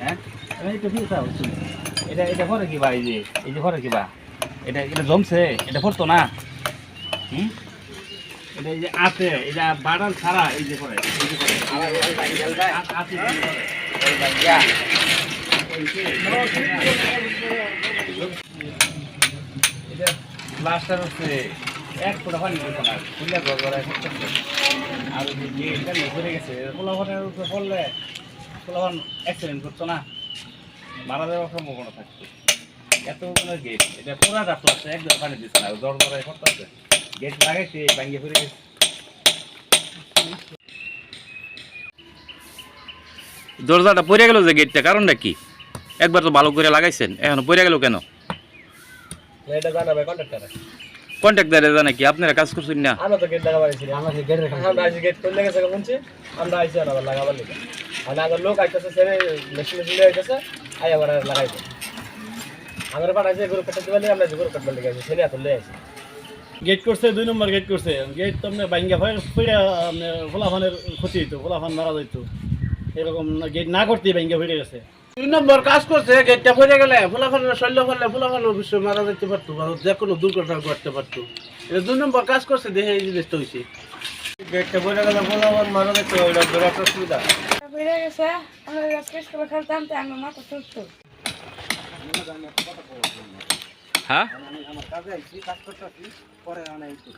হ্যাঁ এই তো ফিরতা হচ্ছে এটা এটা করে কি ভাই এই যে করে কি বা এটা এটা জমছে এটা পড়তো না হুম এটা এই যে আছে এই যে বাড়াল ছাড়া এই যে করে এই যে করে আবার ওই বাইকেল যায় আছে ওই বাইয়া এটা প্লাস্টার হচ্ছে এক ফোঁটা পানি দিতে না খুললে গড়গড়ায় করতেছে আর ওই যে এটা ঘুরে গেছে পোলাপানের উপরে পড়লে পোলাপান অ্যাক্সিডেন্ট করতো না মারা যাওয়ার সম্ভাবনা থাকতো এত কোনো গেট এটা পুরাটা প্লাস্টার একদম পানি দিচ্ছে না গড়গড়ায় করতেছে গেট লাগাইছে ভাঙ্গে ফিরে গেছে দরজাটা পড়ে গেল যে গেটটা কারণটা কি একবার তো ভালো করে লাগাইছেন এখন পড়ে গেল কেন এটা জানাবে কন্ট্রাক্টরে কন্ট্রাক্টরে জানে কি আপনারা কাজ করছেন না আমরা তো গেট লাগাবার ছিল আমরা গেট রেখে আমরা আজ গেট করলে গেছে বলছি আমরা আইছি না লাগাবার লিখে আর আগের লোক আইতেছে সেরে মেশিন মেশিন আইতেছে আই আবার লাগাইছে আমরা পাঠাইছে গরু কাটতে দিবালি আমরা গরু কাটতে লিখে আইছি সেরে আতলে আইছি গেট করছে 2 নম্বর গেট করছে গেট তো আপনি ভাঙ্গা ফিরে ফোলাফানের ক্ষতি হইতো ফোলাফান মারা যাইতো এরকম গেট না করতেই ভাঙ্গা ফিরে গেছে 2 নম্বর কাজ করছে গেটটা ফেলে গেলে ফোলাফানের শৈল্য ফেললে ফোলাফান অবশ্যই মারা যেতে পারতো বা যে কোনো দুর্ঘটনা ঘটতে পারতো এটা 2 নম্বর কাজ করছে দেখে এই জিনিসটা হয়েছে গেটটা পড়ে গেলে ফোলাফান মারা যেত ওইটা বিরাট অসুবিধা বেড়ে গেছে আমরা আজকে স্কুলে খেলতাম তো আমার মাথা চলতো হ্যাঁ আমার কাজে আইছি কাজ করতেছি পরে আনাইছি